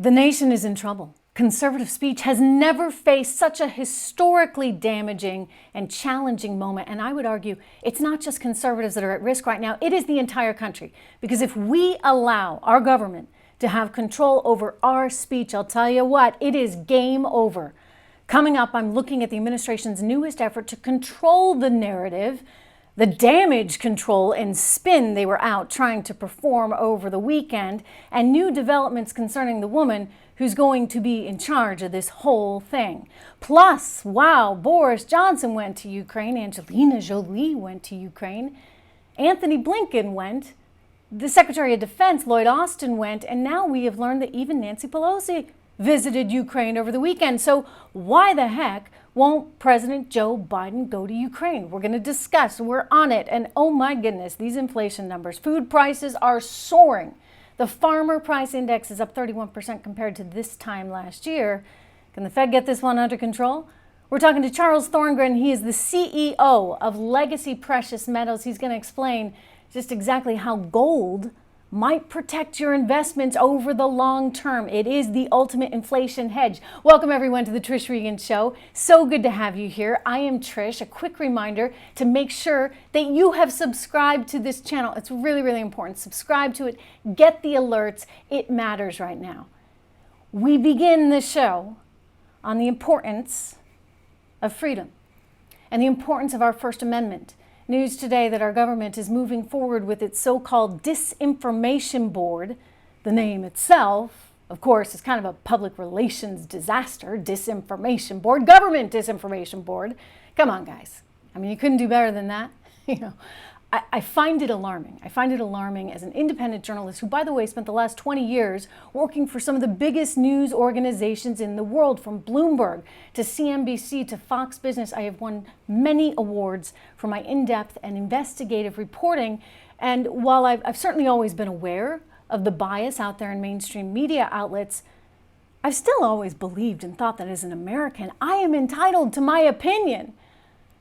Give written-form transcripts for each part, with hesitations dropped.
The nation is in trouble. Conservative speech has never faced such a historically damaging and challenging moment. And I would argue it's not just conservatives that are at risk right now, it is the entire country. Because if we allow our government to have control over our speech, I'll tell you what, it is game over. Coming up, I'm looking at the administration's newest effort to control the narrative, the damage control and spin they were out trying to perform over the weekend, and new developments concerning the woman who's going to be in charge of this whole thing. Plus, wow, Boris Johnson went to Ukraine, Angelina Jolie went to Ukraine, Anthony Blinken went, the Secretary of Defense, Lloyd Austin, went, and now we have learned that even Nancy Pelosi visited Ukraine over the weekend. So why the heck won't President Joe Biden go to Ukraine? We're going to discuss. We're on it. And oh my goodness, these inflation numbers. Food prices are soaring. The farmer price index is up 31% compared to this time last year. Can the Fed get this one under control? We're talking to Charles Thorngren. He is the CEO of Legacy Precious Metals. He's going to explain just exactly how gold might protect your investments over the long term. It is the ultimate inflation hedge. Welcome everyone to the Trish Regan Show. So good to have you here. I am Trish. A quick reminder to make sure that you have subscribed to this channel. It's really, really important. Subscribe to it. Get the alerts. It matters right now. We begin the show on the importance of freedom and the importance of our First Amendment. News today that our government is moving forward with its so-called Disinformation Board. The name itself, of course, is kind of a public relations disaster. Disinformation Board, Government Disinformation Board. Come on, guys. I mean, you couldn't do better than that. I find it alarming. I find it alarming as an independent journalist who, by the way, spent the last 20 years working for some of the biggest news organizations in the world, from Bloomberg to CNBC to Fox Business. I have won many awards for my in-depth and investigative reporting. And while I've certainly always been aware of the bias out there in mainstream media outlets, I've still always believed and thought that as an American, I am entitled to my opinion.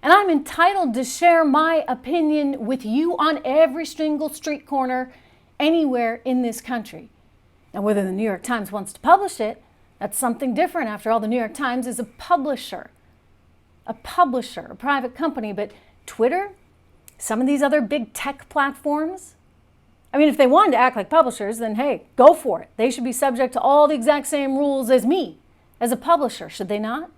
And I'm entitled to share my opinion with you on every single street corner anywhere in this country. Now, whether the New York Times wants to publish it, that's something different. After all, the New York Times is a publisher, a private company. But Twitter, some of these other big tech platforms, I mean, if they wanted to act like publishers, then hey, go for it. They should be subject to all the exact same rules as me, as a publisher, should they not?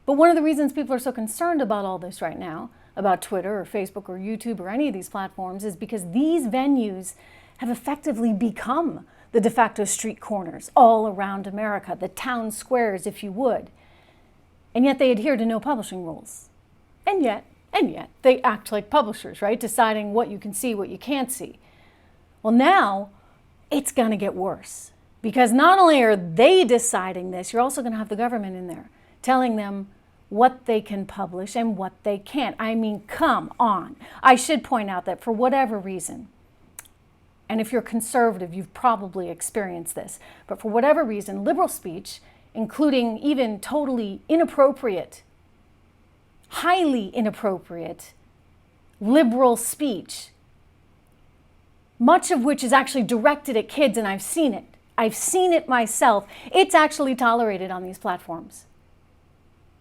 But one of the reasons people are so concerned about all this right now, about Twitter or Facebook or YouTube or any of these platforms, is because these venues have effectively become the de facto street corners all around America, the town squares, if you would. And yet they adhere to no publishing rules. And yet they act like publishers, right? Deciding what you can see, what you can't see. Well, now it's going to get worse, because not only are they deciding this, you're also going to have the government in there telling them what they can publish and what they can't. I mean, come on. I should point out that for whatever reason, and if you're conservative, you've probably experienced this, but for whatever reason, liberal speech, including even totally inappropriate, highly inappropriate liberal speech, much of which is actually directed at kids, and I've seen it. I've seen it myself. It's actually tolerated on these platforms.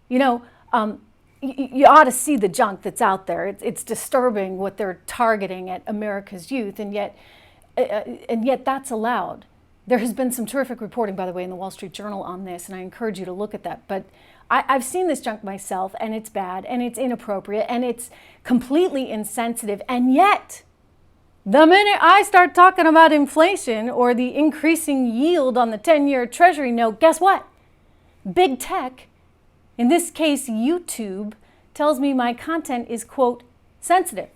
You know, you ought to see the junk that's out there. It's disturbing what they're targeting at America's youth, and yet that's allowed. There has been some terrific reporting, by the way, in the Wall Street Journal on this, and I encourage you to look at that. But I've seen this junk myself, and it's bad, and it's inappropriate, and it's completely insensitive. And yet, the minute I start talking about inflation or the increasing yield on the 10-year Treasury note, guess what? Big tech, in this case YouTube, tells me my content is, quote, sensitive.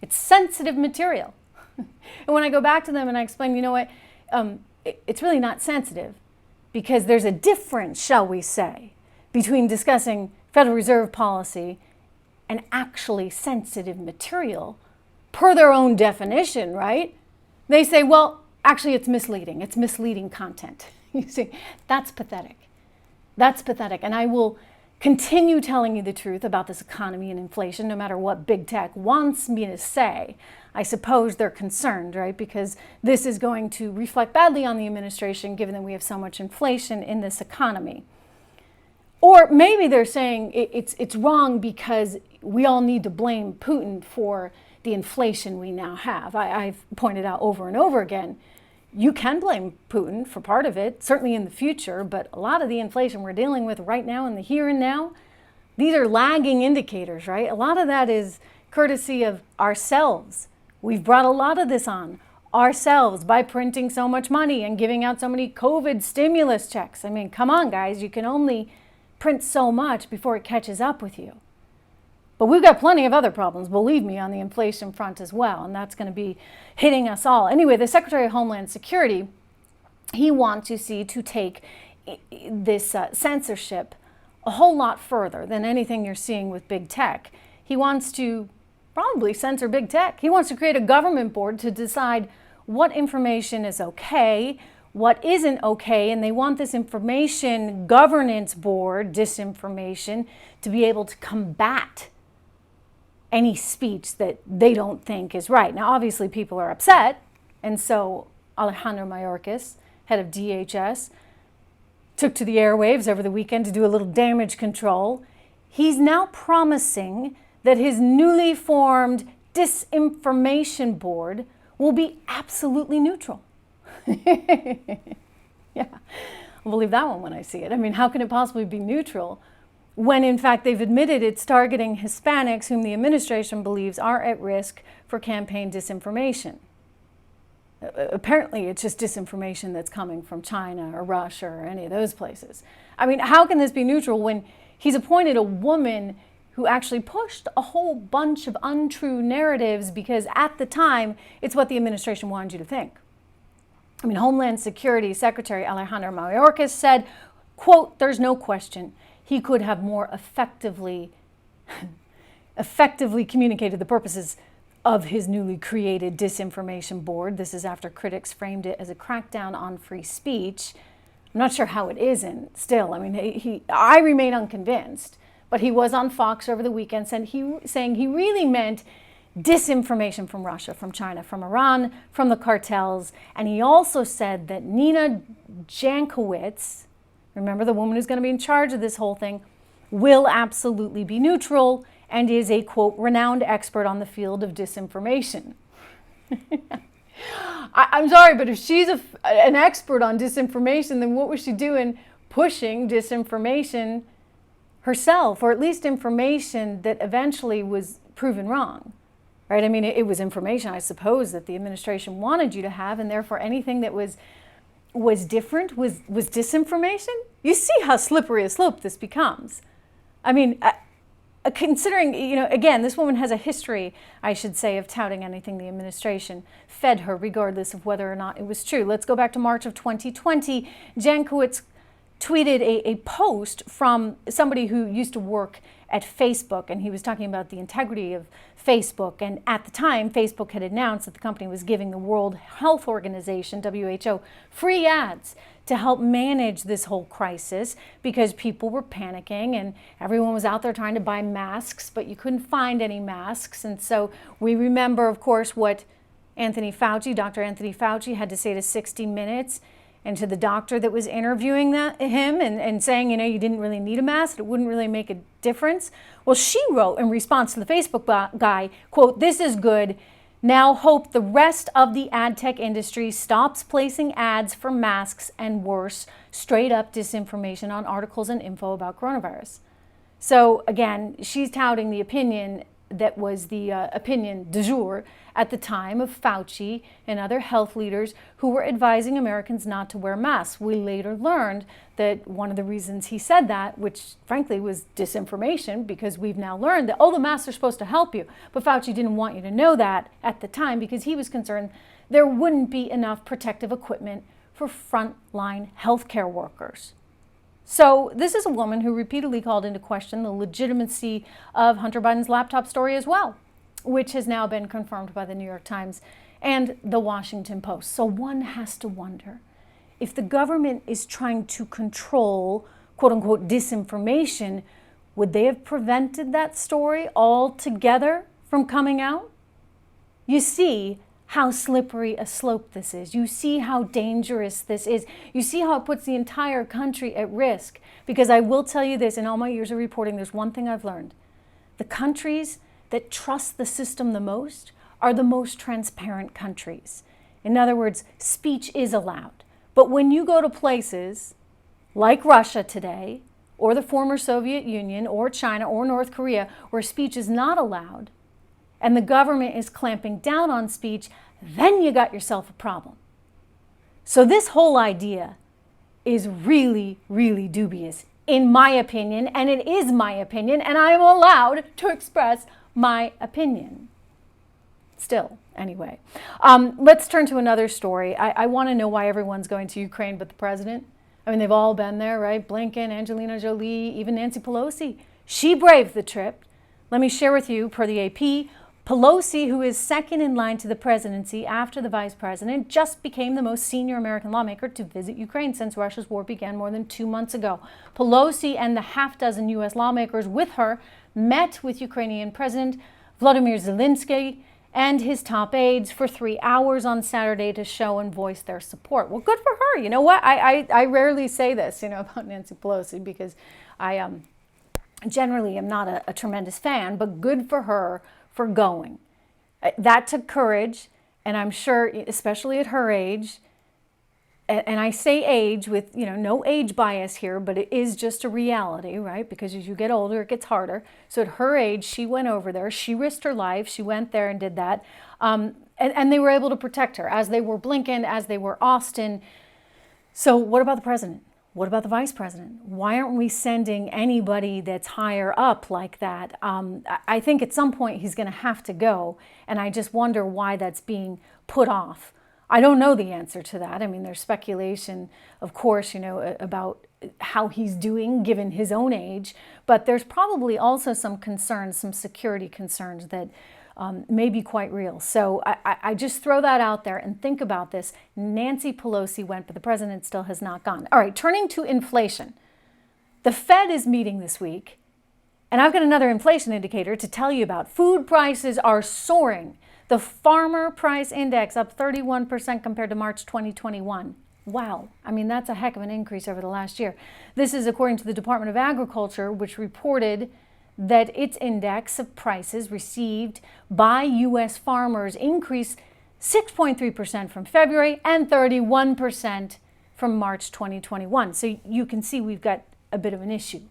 It's sensitive material. And when I go back to them and I explain, you know what, it's really not sensitive, because there's a difference, shall we say, between discussing Federal Reserve policy and actually sensitive material per their own definition, right? They say, well, actually it's misleading. It's misleading content. You see, that's pathetic. That's pathetic. And I will continue telling you the truth about this economy and inflation, no matter what big tech wants me to say. I suppose they're concerned, right? Because this is going to reflect badly on the administration, given that we have so much inflation in this economy. Or maybe they're saying it's wrong because we all need to blame Putin for the inflation we now have. I've pointed out over and over again, you can blame Putin for part of it, certainly in the future, but a lot of the inflation we're dealing with right now in the here and now, these are lagging indicators, right? A lot of that is courtesy of ourselves. We've brought a lot of this on ourselves by printing so much money and giving out so many COVID stimulus checks. I mean, come on, guys, you can only print so much before it catches up with you. But we've got plenty of other problems, believe me, on the inflation front as well, and that's going to be hitting us all. Anyway, the Secretary of Homeland Security, he wants to see to take this censorship a whole lot further than anything you're seeing with big tech. He wants to probably censor big tech. He wants to create a government board to decide what information is okay, what isn't okay, and they want this information governance board, disinformation, to be able to combat any speech that they don't think is right. Now, obviously, people are upset, and so Alejandro Mayorkas, head of DHS, took to the airwaves over the weekend to do a little damage control. He's now promising that his newly formed disinformation board will be absolutely neutral. Yeah, I'll believe that one when I see it. I mean, how can it possibly be neutral when in fact they've admitted it's targeting Hispanics whom the administration believes are at risk for campaign disinformation? Apparently it's just disinformation that's coming from China or Russia or any of those places. I mean, how can this be neutral when he's appointed a woman who actually pushed a whole bunch of untrue narratives because at the time it's what the administration wanted you to think? I mean, Homeland Security Secretary Alejandro Mayorkas said, quote, "There's no question he could have more effectively communicated the purposes of his newly created disinformation board." This is after critics framed it as a crackdown on free speech. I'm not sure how it isn't still. I mean, I remain unconvinced, but he was on Fox over the weekend saying he really meant disinformation from Russia, from China, from Iran, from the cartels. And he also said that Nina Jankowicz, remember the woman who's going to be in charge of this whole thing, will absolutely be neutral and is a, quote, renowned expert on the field of disinformation. I'm sorry, but if she's an expert on disinformation, then what was she doing pushing disinformation herself, or at least information that eventually was proven wrong? Right? I mean, it was information, I suppose, that the administration wanted you to have, and therefore anything that was different was disinformation. You see how slippery a slope this becomes. I mean, considering, again, this woman has a history, I should say, of touting anything the administration fed her, regardless of whether or not it was true. Let's go back to March of 2020. Jankowicz tweeted a post from somebody who used to work at Facebook, and he was talking about the integrity of Facebook. And at the time, Facebook had announced that the company was giving the World Health Organization, WHO, free ads to help manage this whole crisis because people were panicking and everyone was out there trying to buy masks, but you couldn't find any masks. And so we remember, of course, what Dr. Anthony Fauci had to say to 60 Minutes and to the doctor that was interviewing him and saying, you didn't really need a mask, it wouldn't really make a difference. Well, she wrote in response to the Facebook guy, quote, "This is good. Now hope the rest of the ad tech industry stops placing ads for masks and worse, straight up disinformation on articles and info about coronavirus." So again, she's touting the opinion that was the opinion du jour at the time of Fauci and other health leaders who were advising Americans not to wear masks. We later learned that one of the reasons he said that, which frankly was disinformation, because we've now learned that, the masks are supposed to help you. But Fauci didn't want you to know that at the time because he was concerned there wouldn't be enough protective equipment for frontline healthcare workers. So this is a woman who repeatedly called into question the legitimacy of Hunter Biden's laptop story as well, which has now been confirmed by the New York Times and the Washington Post. So one has to wonder, if the government is trying to control, quote unquote, disinformation, would they have prevented that story altogether from coming out? You see how slippery a slope this is. You see how dangerous this is. You see how it puts the entire country at risk. Because I will tell you this, in all my years of reporting, there's one thing I've learned. The countries that trust the system the most are the most transparent countries. In other words, speech is allowed. But when you go to places like Russia today, or the former Soviet Union, or China, or North Korea, where speech is not allowed, and the government is clamping down on speech, then you got yourself a problem. So this whole idea is really, really dubious, in my opinion, and it is my opinion, and I am allowed to express my opinion. Still, anyway. Let's turn to another story. I want to know why everyone's going to Ukraine but the president. I mean, they've all been there, right? Blinken, Angelina Jolie, even Nancy Pelosi. She braved the trip. Let me share with you, per the AP, Pelosi, who is second in line to the presidency after the vice president, just became the most senior American lawmaker to visit Ukraine since Russia's war began more than 2 months ago. Pelosi and the half-dozen U.S. lawmakers with her met with Ukrainian President Volodymyr Zelensky and his top aides for 3 hours on Saturday to show and voice their support. Well, good for her. You know what? I rarely say this, about Nancy Pelosi because I generally am not a tremendous fan, but good for her for going. That took courage, and I'm sure, especially at her age, and I say age with, no age bias here, but it is just a reality, right? Because as you get older, it gets harder. So at her age, she went over there. She risked her life. She went there and did that. And they were able to protect her, as they were Blinken, as they were Austin. So what about the president? What about the vice president? Why aren't we sending anybody that's higher up like that? I think at some point he's going to have to go, and I just wonder why that's being put off. I don't know the answer to that. I mean, there's speculation, of course, about how he's doing given his own age, but there's probably also some concerns, some security concerns that may be quite real. So I just throw that out there and think about this. Nancy Pelosi went, but the president still has not gone. All right, turning to inflation. The Fed is meeting this week, and I've got another inflation indicator to tell you about. Food prices are soaring. The Farmer Price Index up 31% compared to March 2021. Wow. I mean, that's a heck of an increase over the last year. This is according to the Department of Agriculture, which reported that its index of prices received by U.S. farmers increased 6.3% from February and 31% from March 2021. So you can see we've got a bit of an issue,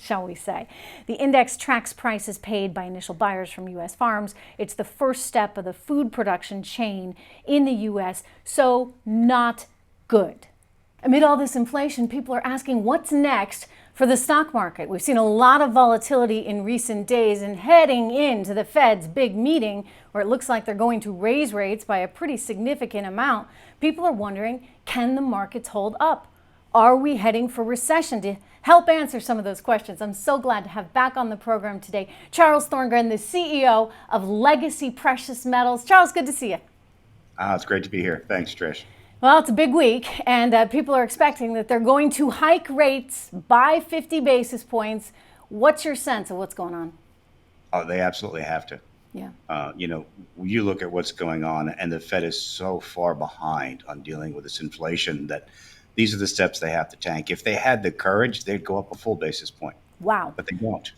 shall we say. The index tracks prices paid by initial buyers from U.S. farms. It's the first step of the food production chain in the U.S., so not good. Amid all this inflation, people are asking what's next for the stock market. We've seen a lot of volatility in recent days, and heading into the Fed's big meeting, where it looks like they're going to raise rates by a pretty significant amount, people are wondering, can the markets hold up? Are we heading for recession? To help answer some of those questions, I'm so glad to have back on the program today Charles Thorngren, the CEO of Legacy Precious Metals. Charles, good to see you. It's great to be here. Thanks, Trish. Well, it's a big week, and people are expecting that they're going to hike rates by 50 basis points. What's your sense of what's going on? Oh, they absolutely have to. Yeah. You look at what's going on, and the Fed is so far behind on dealing with this inflation that these are the steps they have to take. If they had the courage, they'd go up a full basis point. Wow. But they won't.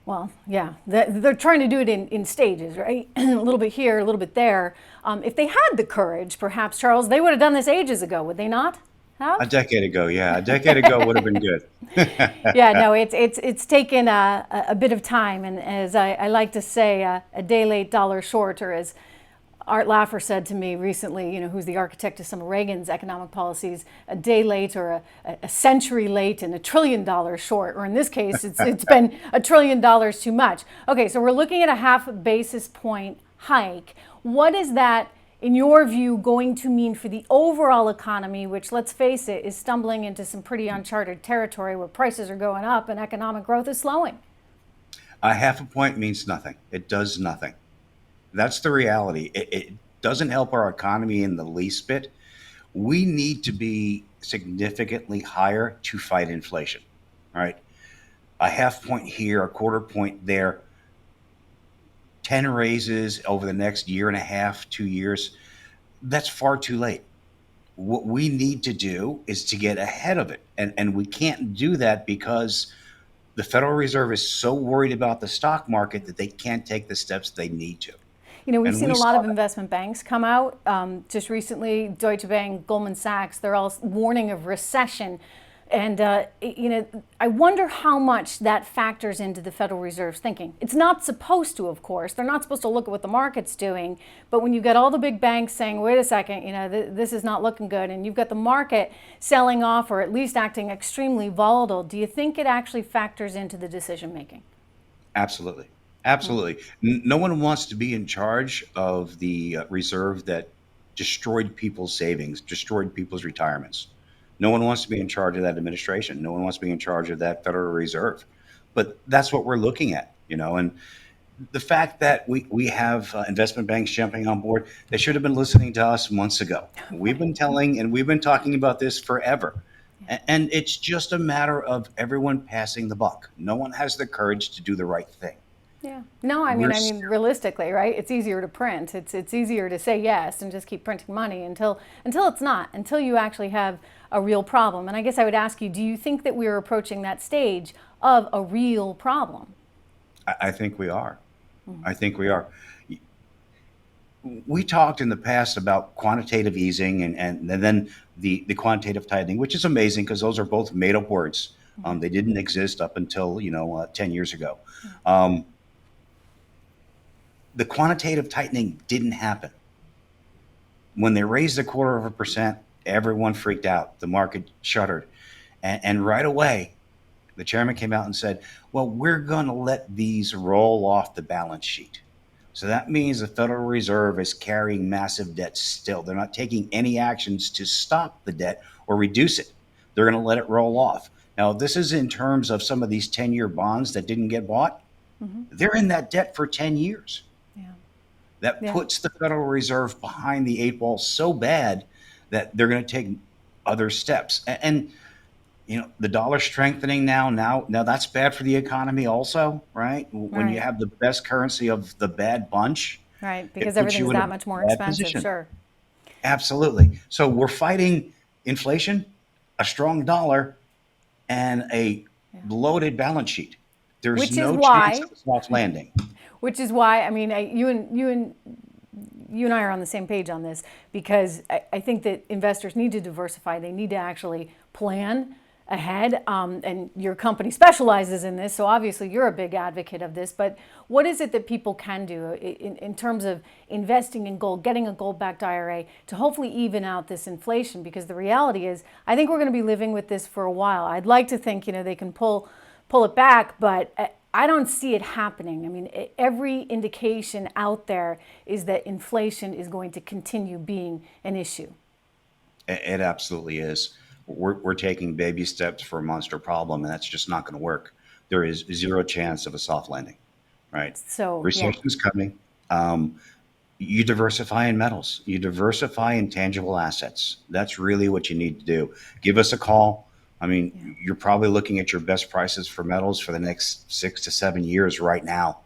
Well, yeah, they're trying to do it in stages, right? A little bit here, a little bit there. If they had the courage, perhaps, Charles, they would have done this ages ago, would they not? Huh? A decade ago, yeah. A decade ago would have been good. Yeah, no, it's taken a bit of time. And as I like to say, a day late, dollar short, or as Art Laffer said to me recently, who's the architect of some of Reagan's economic policies, a day late or a century late and $1 trillion short, or in this case, it's been $1 trillion too much. Okay, so we're looking at a half basis point hike. What is that, in your view, going to mean for the overall economy, which, let's face it, is stumbling into some pretty uncharted territory where prices are going up and economic growth is slowing? A half a point means nothing. It does nothing. That's the reality. It doesn't help our economy in the least bit. We need to be significantly higher to fight inflation, right? a half point here, a quarter point there, 10 raises over the next year and a half, 2 years, that's far too late. What we need to do is to get ahead of it. And we can't do that because the Federal Reserve is so worried about the stock market that they can't take the steps they need to. You know, we've And seen we a lot saw of investment banks come out. Just recently, Deutsche Bank, Goldman Sachs, they're all warning of recession. And, you know, I wonder how much that factors into the Federal Reserve's thinking. It's not supposed to, of course. They're not supposed to look at what the market's doing. But when you've got all the big banks saying, wait a second, you know, this is not looking good, and you've got the market selling off or at least acting extremely volatile, do you think it actually factors into the decision making? Absolutely. Absolutely. No one wants to be in charge of the reserve that destroyed people's savings, destroyed people's retirements. No one wants to be in charge of that administration. No one wants to be in charge of that Federal Reserve. But that's what we're looking at, you know. And the fact that we have investment banks jumping on board, they should have been listening to us months ago. We've been telling and we've been talking about this forever. And it's just a matter of everyone passing the buck. No one has the courage to do the right thing. Yeah. No, I We're mean, realistically, right? It's easier to print. It's easier to say yes and just keep printing money until it's not, until you actually have a real problem. And I guess I would ask you, do you think that we're approaching that stage of a real problem? I think we are. I think we are. We talked in the past about quantitative easing and then the quantitative tightening, which is amazing because those are both made up words. They didn't exist up until, 10 years ago. The quantitative tightening didn't happen. When they raised a 0.25%, everyone freaked out. The market shuddered. And right away, the chairman came out and said, well, we're going to let these roll off the balance sheet. So that means the Federal Reserve is carrying massive debt still. They're not taking any actions to stop the debt or reduce it. They're going to let it roll off. Now, this is in terms of some of these 10-year bonds that didn't get bought. They're in that debt for 10 years. That puts the Federal Reserve behind the eight ball so bad that they're going to take other steps. And the dollar strengthening now that's bad for the economy also, right? When you have the best currency of the bad bunch, right? Because everything's that much more expensive, sure. Absolutely. So we're fighting inflation, a strong dollar, and a bloated balance sheet. There's no chance of a soft landing. Which is why, I mean, you and I are on the same page on this, because I think that investors need to diversify. They need to actually plan ahead, and your company specializes in this, so obviously you're a big advocate of this. But what is it that people can do in terms of investing in gold, getting a gold-backed IRA to hopefully even out this inflation? Because the reality is, I think we're going to be living with this for a while. I'd like to think they can pull it back, but I don't see it happening. I mean, every indication out there is that inflation is going to continue being an issue. It absolutely is. We're taking baby steps for a monster problem, and that's just not going to work. There is zero chance of a soft landing, right? So recession's coming. You diversify in metals. You diversify in tangible assets. That's really what you need to do. Give us a call. I mean, you're probably looking at your best prices for metals for the next 6 to 7 years right now.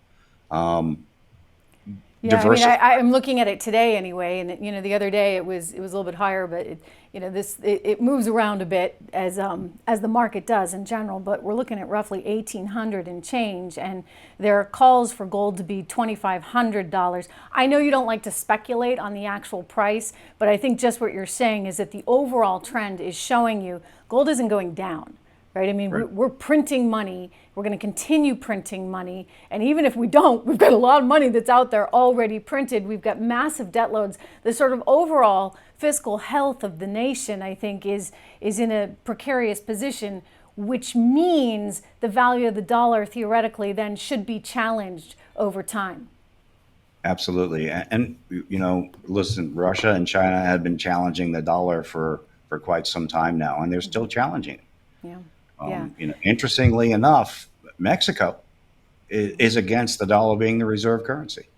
Yeah, I mean, I'm looking at it today anyway, and the other day it was a little bit higher, but it moves around a bit as the market does in general. But we're looking at roughly 1,800 and change, and there are calls for gold to be $2,500. I know you don't like to speculate on the actual price, but I think just what you're saying is that the overall trend is showing you gold isn't going down. Right? I mean, we're printing money. We're going to continue printing money. And even if we don't, we've got a lot of money that's out there already printed. We've got massive debt loads. The sort of overall fiscal health of the nation, I think, is in a precarious position, which means the value of the dollar theoretically then should be challenged over time. Absolutely. And listen, Russia and China have been challenging the dollar for quite some time now, and they're still challenging it. Yeah. Interestingly enough, Mexico is against the dollar being the reserve currency.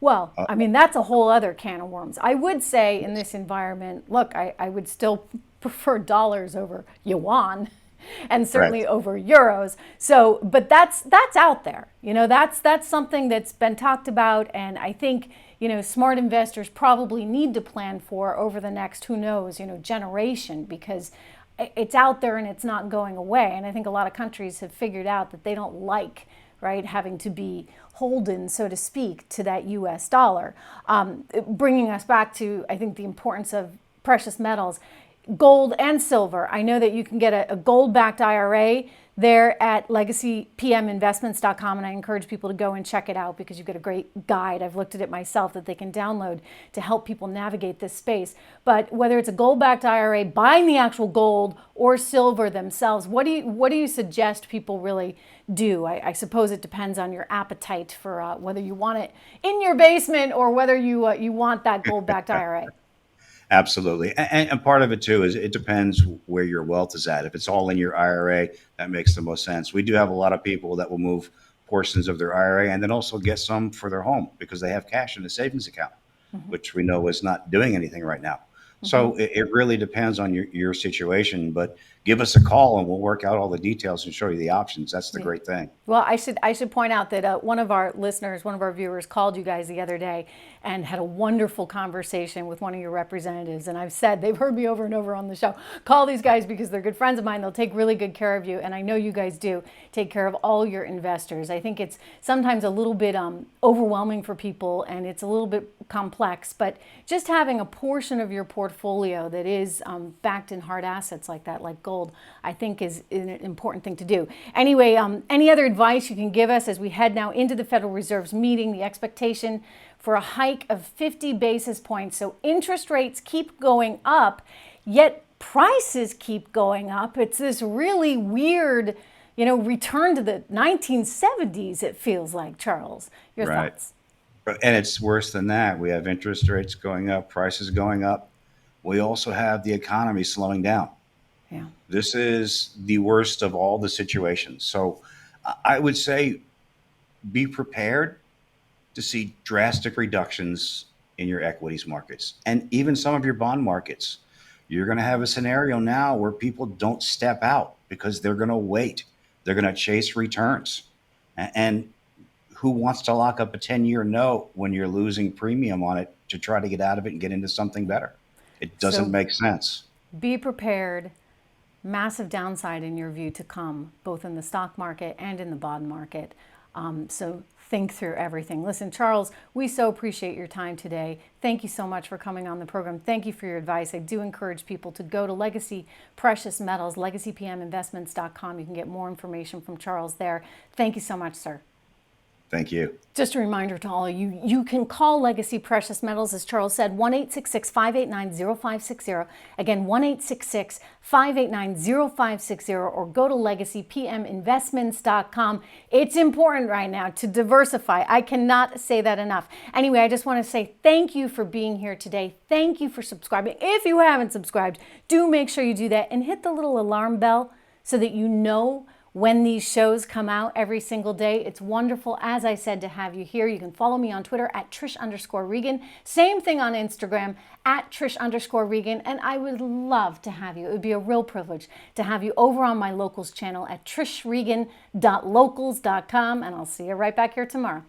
Well, I mean, that's a whole other can of worms. I would say in this environment, look, I would still prefer dollars over yuan. and certainly Right. over euros. So, but that's out there. That's something that's been talked about, and I think smart investors probably need to plan for over the next, who knows, generation, because it's out there and it's not going away. And I think a lot of countries have figured out that they don't like, right, having to be holden, so to speak, to that US dollar. Bringing us back to, I think, the importance of precious metals, gold and silver. I know that you can get a gold-backed IRA there at legacypminvestments.com, and I encourage people to go and check it out because you've got a great guide. I've looked at it myself that they can download to help people navigate this space. But whether it's a gold-backed IRA, buying the actual gold or silver themselves, what do you suggest people really do? I suppose it depends on your appetite for whether you want it in your basement or whether you want that gold-backed IRA. Absolutely. And part of it too is it depends where your wealth is at. If it's all in your IRA, that makes the most sense. We do have a lot of people that will move portions of their IRA and then also get some for their home because they have cash in a savings account, which we know is not doing anything right now. So it really depends on your situation, but give us a call and we'll work out all the details and show you the options. That's the great thing. Well, I should point out that one of our listeners, one of our viewers, called you guys the other day and had a wonderful conversation with one of your representatives. And I've said, they've heard me over and over on the show, call these guys because they're good friends of mine. They'll take really good care of you. And I know you guys do take care of all your investors. I think it's sometimes a little bit overwhelming for people and it's a little bit complex, but just having a portion of your portfolio that is backed in hard assets like that, like gold, I think is an important thing to do. Anyway, any other advice you can give us as we head now into the Federal Reserve's meeting, the expectation for a hike of 50 basis points. So interest rates keep going up, yet prices keep going up. It's this really weird, return to the 1970s, it feels like, Charles. Your thoughts? And it's worse than that. We have interest rates going up, prices going up. We also have the economy slowing down. Yeah. This is the worst of all the situations. So I would say be prepared to see drastic reductions in your equities markets and even some of your bond markets. You're going to have a scenario now where people don't step out because they're going to wait. They're going to chase returns. And who wants to lock up a 10-year note when you're losing premium on it to try to get out of it and get into something better? It doesn't make sense. Be prepared. Massive downside in your view to come, both in the stock market and in the bond market. So think through everything. Listen, Charles, we so appreciate your time today. Thank you so much for coming on the program. Thank you for your advice. I do encourage people to go to Legacy Precious Metals, legacypminvestments.com. You can get more information from Charles there. Thank you so much, sir. Thank you. Just a reminder to all of you, you can call Legacy Precious Metals, as Charles said, 1-866-589-0560. Again, 1-866-589-0560, or go to legacypminvestments.com. It's important right now to diversify. I cannot say that enough. Anyway, I just want to say thank you for being here today. Thank you for subscribing. If you haven't subscribed, do make sure you do that and hit the little alarm bell so that you know when these shows come out every single day. It's wonderful, as I said, to have you here. You can follow me on Twitter at Trish_Regan. Same thing on Instagram at Trish_Regan. And I would love to have you. It would be a real privilege to have you over on my locals channel at trishregan.locals.com. And I'll see you right back here tomorrow.